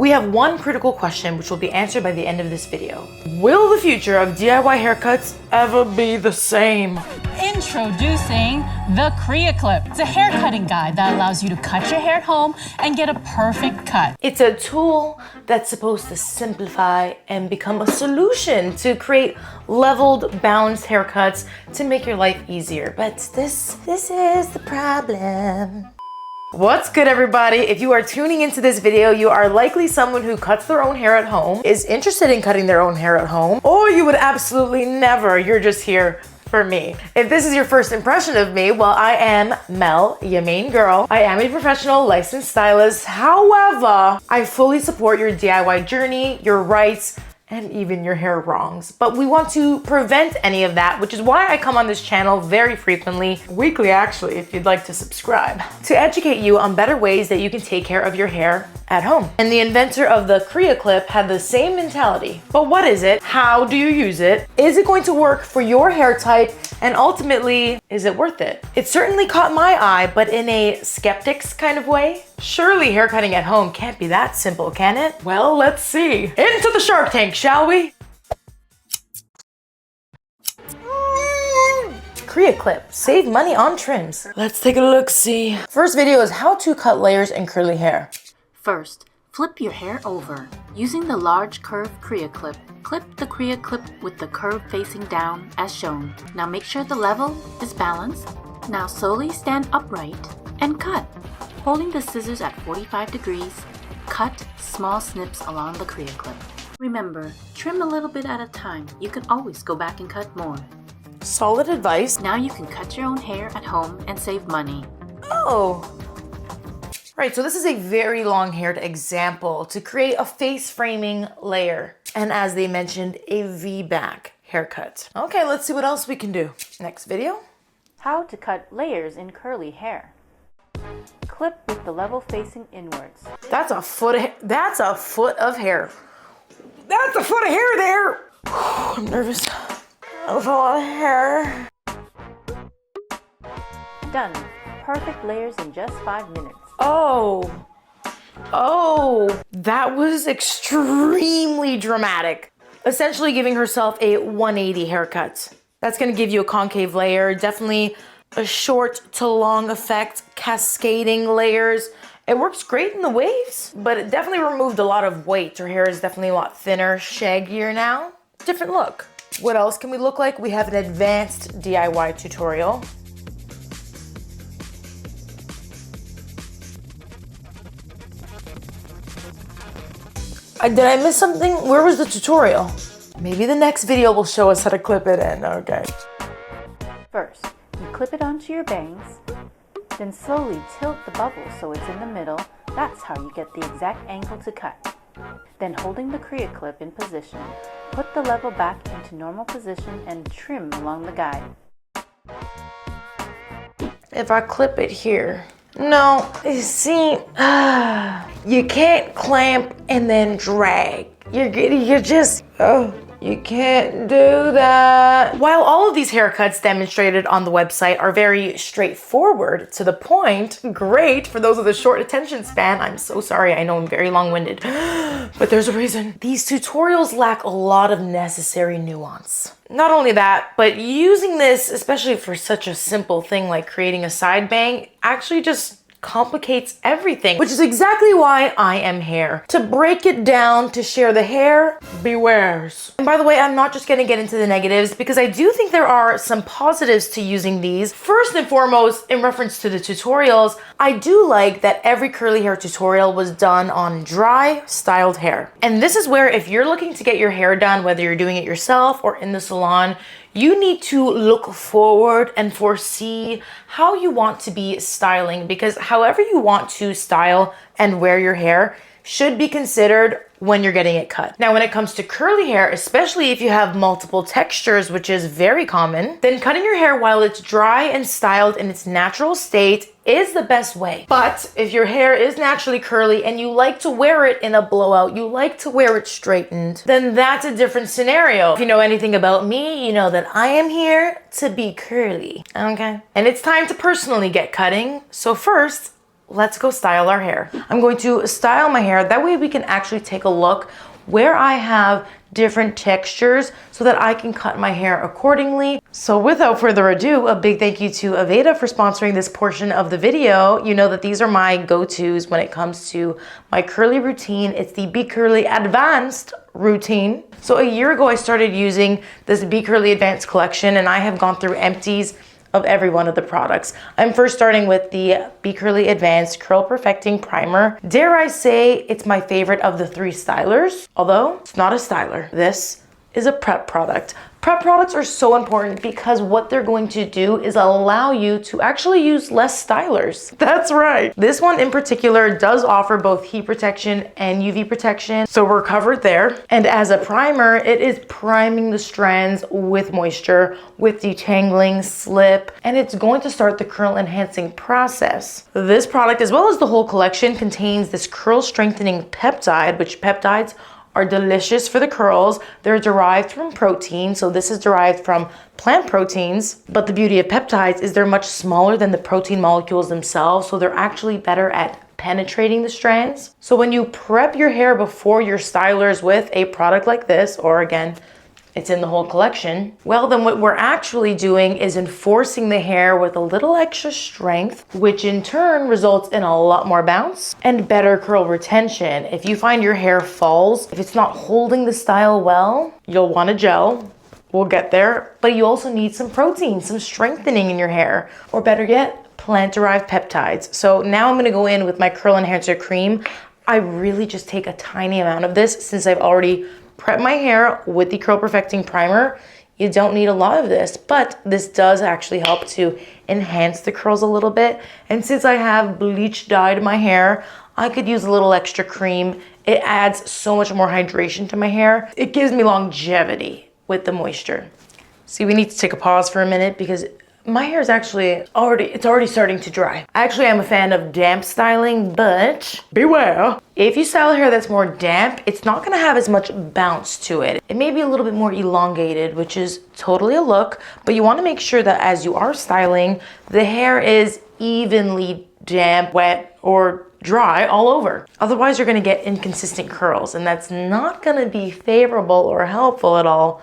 We have one critical question which will be answered by the end of this video. Will the future of DIY haircuts ever be the same? Introducing the CreaClip. It's a hair cutting guide that allows you to cut your hair at home and get a perfect cut. It's a tool that's supposed to simplify and become a solution to create leveled, balanced haircuts to make your life easier. But this is the problem. What's good, everybody? If you are tuning into this video, you are likely someone who cuts their own hair at home, is interested in cutting their own hair at home, or you would absolutely never. You're just here for me. If this is your first impression of me, well, I am Mel, your main girl. I am a professional licensed stylist. However, I fully support your DIY journey, your rights, and even your hair wrongs. But we want to prevent any of that, which is why I come on this channel very frequently, weekly actually, if you'd like to subscribe, to educate you on better ways that you can take care of your hair at home. And the inventor of the CreaClip had the same mentality. But what is it? How do you use it? Is it going to work for your hair type? And ultimately, is it worth it? It certainly caught my eye, but in a skeptic's kind of way. Surely haircutting at home can't be that simple, can it? Well, let's see. Into the Shark Tank, shall we? CreaClip, save money on trims. Let's take a look-see. First video is how to cut layers in curly hair. First, flip your hair over. Using the large curved CreaClip, clip the CreaClip with the curve facing down as shown. Now make sure the level is balanced. Now slowly stand upright and cut. Holding the scissors at 45 degrees, cut small snips along the CreaClip. Remember, trim a little bit at a time. You can always go back and cut more. Solid advice. Now you can cut your own hair at home and save money. Oh. Right, so this is a very long-haired example to create a face framing layer. And as they mentioned, a V-back haircut. Okay, let's see what else we can do. Next video. How to cut layers in curly hair. Clip with the level facing inwards. That's a foot of, that's a foot of hair. That's a foot of hair there. I'm nervous. That's a lot of hair. Done. Perfect layers in just 5 minutes. Oh, that was extremely dramatic. Essentially giving herself a 180 haircut. That's gonna give you a concave layer, definitely a short to long effect, cascading layers. It works great in the waves, but it definitely removed a lot of weight. Her hair is definitely a lot thinner, shaggier now. Different look. What else can we look like? We have an advanced DIY tutorial. Did I miss something? Where was the tutorial? Maybe the next video will show us how to clip it in. Okay. First, you clip it onto your bangs, then slowly tilt the bubble so it's in the middle. That's how you get the exact angle to cut. Then holding the CreaClip in position, put the level back into normal position and trim along the guide. If I clip it here, no, you see, you can't clamp and then drag. You're just, you can't do that. While all of these haircuts demonstrated on the website are very straightforward, to the point, great for those with a short attention span. I'm so sorry, I know I'm very long-winded, but there's a reason. These tutorials lack a lot of necessary nuance. Not only that, but using this, especially for such a simple thing like creating a side bang, actually just complicates everything, which is exactly why I am here. To break it down, to share the hair, bewares. And by the way, I'm not just gonna get into the negatives because I do think there are some positives to using these. First and foremost, in reference to the tutorials, I do like that every curly hair tutorial was done on dry, styled hair. And this is where if you're looking to get your hair done, whether you're doing it yourself or in the salon, you need to look forward and foresee how you want to be styling, because however you want to style and wear your hair should be considered when you're getting it cut. Now, when it comes to curly hair, especially if you have multiple textures, which is very common, then cutting your hair while it's dry and styled in its natural state is the best way. But if your hair is naturally curly and you like to wear it in a blowout, you like to wear it straightened, then that's a different scenario. If you know anything about me, you know that I am here to be curly, okay? And it's time to personally get cutting. So first, let's go style our hair. I'm going to style my hair. That way we can actually take a look where I have different textures so that I can cut my hair accordingly. So without further ado, a big thank you to Aveda for sponsoring this portion of the video. You know that these are my go-tos when it comes to my curly routine. It's the Be Curly Advanced routine. So a year ago, I started using this Be Curly Advanced collection, and I have gone through empties of every one of the products. I'm first starting with the Be Curly Advanced Curl Perfecting Primer. Dare I say it's my favorite of the 3 stylers, although it's not a styler. This is a prep product. Prep products are so important because what they're going to do is allow you to actually use less stylers. That's right. This one in particular does offer both heat protection and UV protection, so we're covered there. And as a primer, it is priming the strands with moisture, with detangling, slip, and it's going to start the curl enhancing process. This product, as well as the whole collection, contains this curl strengthening peptide, which peptides are delicious for the curls. They're derived from protein, so this is derived from plant proteins. But the beauty of peptides is they're much smaller than the protein molecules themselves, so they're actually better at penetrating the strands. So when you prep your hair before your stylers with a product like this, or again, it's in the whole collection, well, then what we're actually doing is enforcing the hair with a little extra strength, which in turn results in a lot more bounce and better curl retention. If you find your hair falls, if it's not holding the style well, you'll want a gel. We'll get there, but you also need some protein, some strengthening in your hair, or better yet, plant-derived peptides. So now I'm gonna go in with my Curl Enhancer Cream. I really just take a tiny amount of this since I've already prep my hair with the Curl Perfecting Primer. You don't need a lot of this, but this does actually help to enhance the curls a little bit. And since I have bleach dyed my hair, I could use a little extra cream. It adds so much more hydration to my hair. It gives me longevity with the moisture. See, we need to take a pause for a minute because my hair is actually already starting to dry. I actually am a fan of damp styling, but beware. If you style hair that's more damp, it's not gonna have as much bounce to it. It may be a little bit more elongated, which is totally a look, but you wanna make sure that as you are styling, the hair is evenly damp, wet, or dry all over. Otherwise, you're gonna get inconsistent curls, and that's not gonna be favorable or helpful at all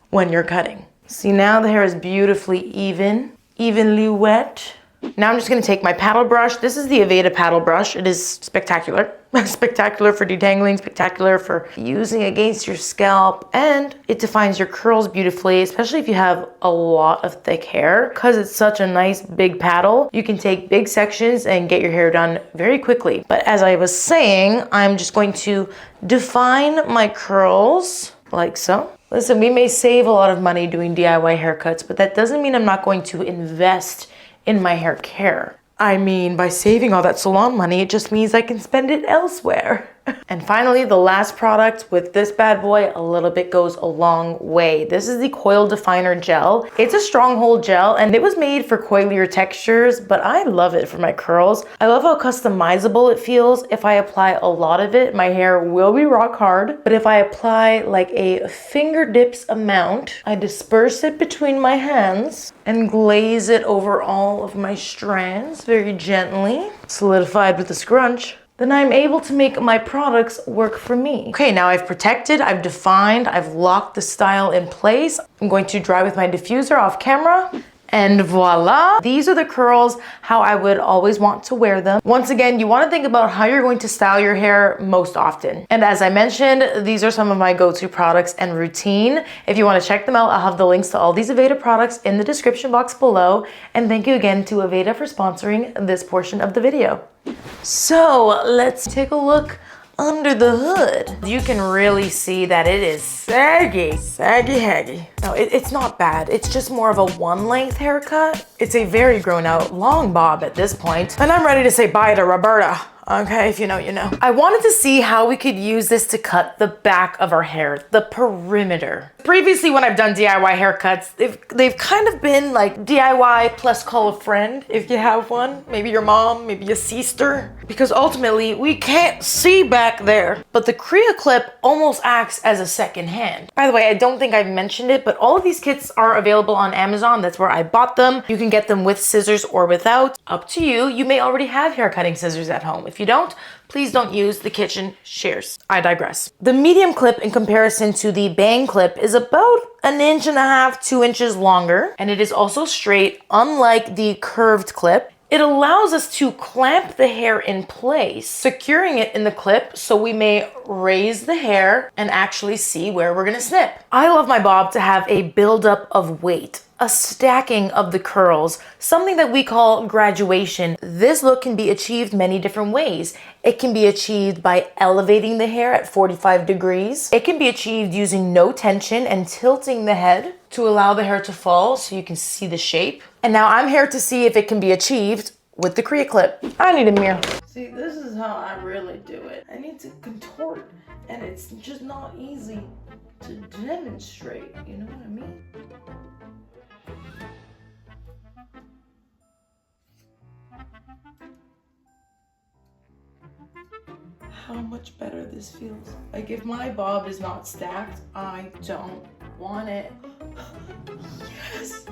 when you're cutting. See, now the hair is beautifully evenly wet. Now I'm just gonna take my paddle brush. This is the Aveda paddle brush. It is spectacular. Spectacular for detangling, spectacular for using against your scalp, and it defines your curls beautifully, especially if you have a lot of thick hair. Because it's such a nice big paddle, you can take big sections and get your hair done very quickly. But as I was saying, I'm just going to define my curls like so. Listen, we may save a lot of money doing DIY haircuts, but that doesn't mean I'm not going to invest in my hair care. I mean, by saving all that salon money, it just means I can spend it elsewhere. And finally, the last product with this bad boy, a little bit goes a long way. This is the Coil Definer Gel. It's a stronghold gel, and it was made for coilier textures, but I love it for my curls. I love how customizable it feels. If I apply a lot of it, my hair will be rock hard, but if I apply like a fingertips amount, I disperse it between my hands and glaze it over all of my strands very gently, solidified with a scrunch. Then I'm able to make my products work for me. Okay, now I've protected, I've defined, I've locked the style in place. I'm going to dry with my diffuser off camera. And voila, these are the curls how I would always want to wear them. Once again, you want to think about how you're going to style your hair most often. And as I mentioned, these are some of my go-to products and routine. If you want to check them out, I'll have the links to all these Aveda products in the description box below. And thank you again to Aveda for sponsoring this portion of the video. So let's take a look under the hood. You can really see that it is saggy haggy. No, it's not bad. It's just more of a one length haircut. It's a very grown out long bob at this point. And I'm ready to say bye to Roberta. Okay, if you know, you know. I wanted to see how we could use this to cut the back of our hair, the perimeter. Previously, when I've done DIY haircuts, they've kind of been like DIY plus call a friend if you have one. Maybe your mom, maybe your sister. Because ultimately, we can't see back there. But the CreaClip almost acts as a second hand. By the way, I don't think I've mentioned it, but all of these kits are available on Amazon. That's where I bought them. You can get them with scissors or without. Up to you. You may already have hair cutting scissors at home. If you don't, please don't use the kitchen shears. I digress. The medium clip in comparison to the bang clip is about 1.5 inches, 2 inches longer, and it is also straight, unlike the curved clip. It allows us to clamp the hair in place, securing it in the clip so we may raise the hair and actually see where we're gonna snip. I love my bob to have a buildup of weight, a stacking of the curls, something that we call graduation. This look can be achieved many different ways. It can be achieved by elevating the hair at 45 degrees. It can be achieved using no tension and tilting the head to allow the hair to fall so you can see the shape. And now I'm here to see if it can be achieved with the CreaClip. I need a mirror. See, this is how I really do it. I need to contort, and it's just not easy to demonstrate, you know what I mean? How much better this feels. Like if my bob is not stacked, I don't want it. Yes.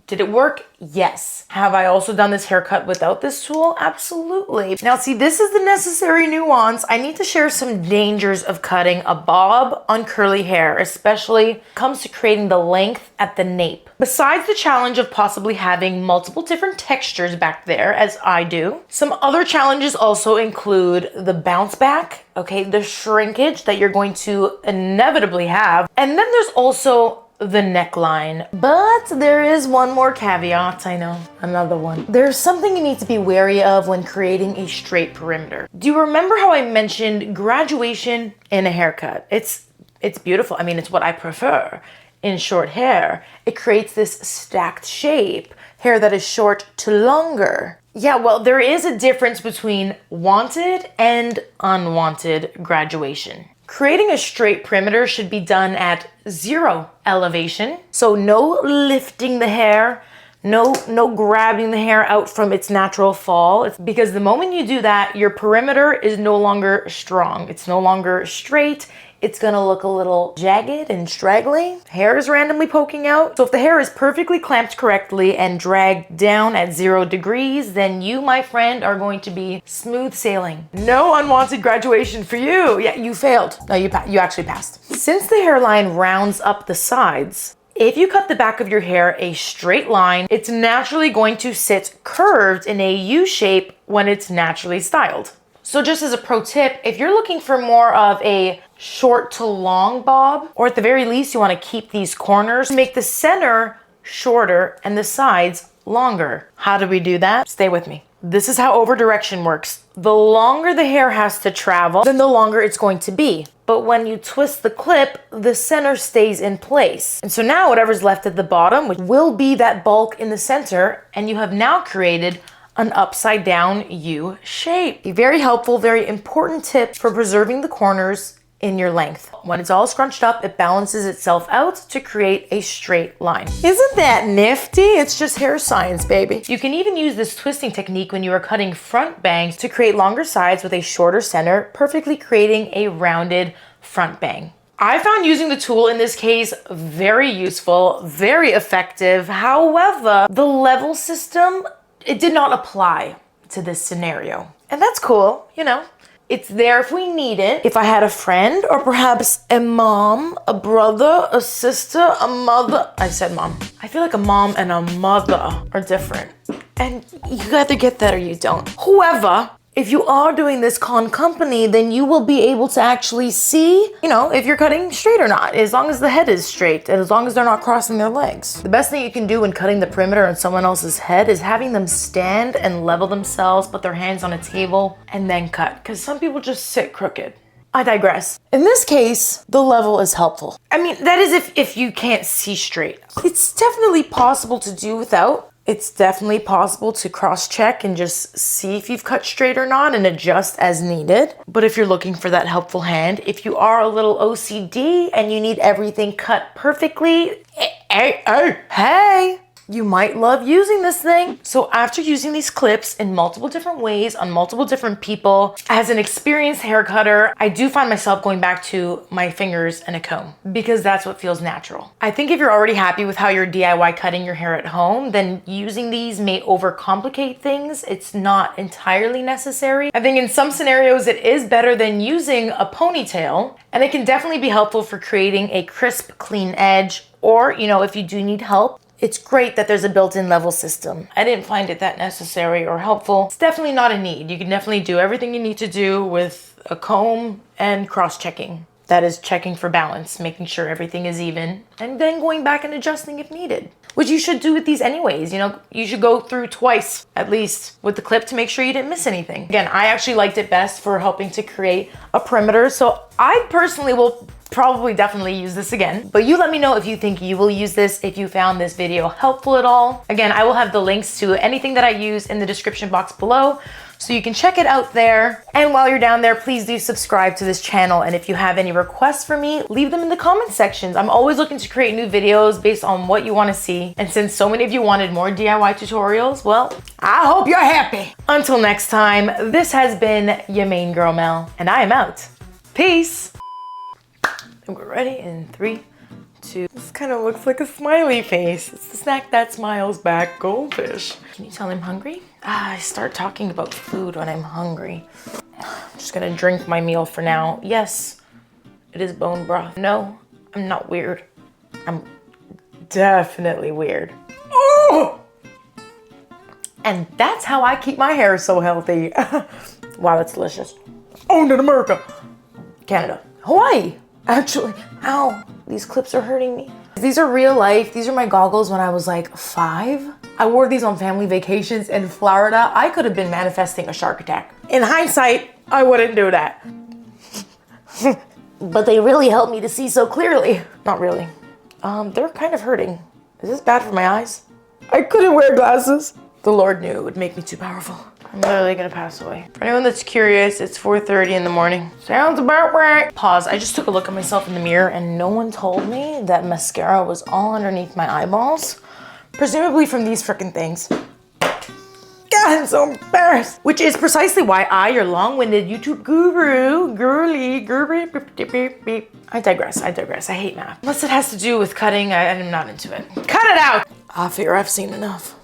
Did it work? Yes. Have I also done this haircut without this tool? Absolutely. Now see, this is the necessary nuance. I need to share some dangers of cutting a bob on curly hair, especially when it comes to creating the length at the nape. Besides the challenge of possibly having multiple different textures back there, as I do, some other challenges also include the bounce back, okay, the shrinkage that you're going to inevitably have. And then there's also the neckline. But there is one more caveat, I know, another one. There's something you need to be wary of when creating a straight perimeter. Do you remember how I mentioned graduation in a haircut? It's beautiful. I mean, it's what I prefer in short hair. It creates this stacked shape, hair that is short to longer. Yeah, well, there is a difference between wanted and unwanted graduation. Creating a straight perimeter should be done at 0 elevation. So no lifting the hair, no grabbing the hair out from its natural fall. It's because the moment you do that, your perimeter is no longer strong. It's no longer straight. It's gonna look a little jagged and straggly. Hair is randomly poking out. So if the hair is perfectly clamped correctly and dragged down at 0 degrees, then you, my friend, are going to be smooth sailing. No unwanted graduation for you. Yeah, you failed. No, you actually passed. Since the hairline rounds up the sides, if you cut the back of your hair a straight line, it's naturally going to sit curved in a U shape when it's naturally styled. So just as a pro tip, if you're looking for more of a short to long bob, or at the very least you want to keep these corners, make the center shorter and the sides longer. How do we do that? Stay with me. This is how over direction works. The longer the hair has to travel, then the longer it's going to be. But when you twist the clip, the center stays in place. And so now whatever's left at the bottom will be that bulk in the center, and you have now created an upside down U shape. A very helpful, very important tip for preserving the corners in your length. When it's all scrunched up, it balances itself out to create a straight line. Isn't that nifty? It's just hair science, baby. You can even use this twisting technique when you are cutting front bangs to create longer sides with a shorter center, perfectly creating a rounded front bang. I found using the tool in this case very useful, very effective. However, the level system, it did not apply to this scenario. And that's cool, you know. It's there if we need it. If I had a friend or perhaps a mom, a brother, a sister, a mother. I said mom. I feel like a mom and a mother are different. And you either get that or you don't. However, if you are doing this con company, then you will be able to actually see, you know, if you're cutting straight or not, as long as the head is straight and as long as they're not crossing their legs. The best thing you can do when cutting the perimeter on someone else's head is having them stand and level themselves, put their hands on a table, and then cut, because some people just sit crooked. I digress. In this case, the level is helpful. I mean, that is if you can't see straight. It's definitely possible to do without. It's definitely possible to cross-check and just see if you've cut straight or not and adjust as needed. But if you're looking for that helpful hand, if you are a little OCD and you need everything cut perfectly, hey, you might love using this thing. So after using these clips in multiple different ways on multiple different people, as an experienced hair cutter, I do find myself going back to my fingers and a comb because that's what feels natural. I think if you're already happy with how you're DIY cutting your hair at home, then using these may overcomplicate things. It's not entirely necessary. I think in some scenarios it is better than using a ponytail, and it can definitely be helpful for creating a crisp, clean edge, or, you know, if you do need help, it's great that there's a built-in level system. I didn't find it that necessary or helpful. It's definitely not a need. You can definitely do everything you need to do with a comb and cross-checking. That is checking for balance, making sure everything is even, and then going back and adjusting if needed. Which you should do with these anyways. You know, you should go through twice, at least, with the clip to make sure you didn't miss anything. Again, I actually liked it best for helping to create a perimeter, so I personally will probably definitely use this again. But you let me know if you think you will use this, if you found this video helpful at all. Again, I will have the links to anything that I use in the description box below, so you can check it out there. And while you're down there, please do subscribe to this channel. And if you have any requests for me, leave them in the comment sections. I'm always looking to create new videos based on what you want to see. And since so many of you wanted more DIY tutorials, well, I hope you're happy. Until next time, this has been your main girl, Mel, and I am out. Peace. And we're ready in 3, 2. This kind of looks like a smiley face. It's the snack that smiles back, goldfish. Can you tell I'm hungry? I start talking about food when I'm hungry. I'm just gonna drink my meal for now. Yes, it is bone broth. No, I'm not weird. I'm definitely weird. Oh! And that's how I keep my hair so healthy. Wow, that's delicious. Owned in America. Canada. Hawaii. Actually, ow, these clips are hurting me. These are real life. These are my goggles when I was like 5. I wore these on family vacations in Florida. I could have been manifesting a shark attack. In hindsight, I wouldn't do that. But they really helped me to see so clearly. Not really. They're kind of hurting. Is this bad for my eyes? I couldn't wear glasses. The Lord knew it would make me too powerful. I'm literally gonna pass away. For anyone that's curious, it's 4:30 in the morning. Sounds about right. Pause, I just took a look at myself in the mirror and no one told me that mascara was all underneath my eyeballs. Presumably from these frickin' things. God, I'm so embarrassed. Which is precisely why I, your long-winded YouTube guru, I digress. I hate math. Unless it has to do with cutting, I'm not into it. Cut it out! I fear I've seen enough.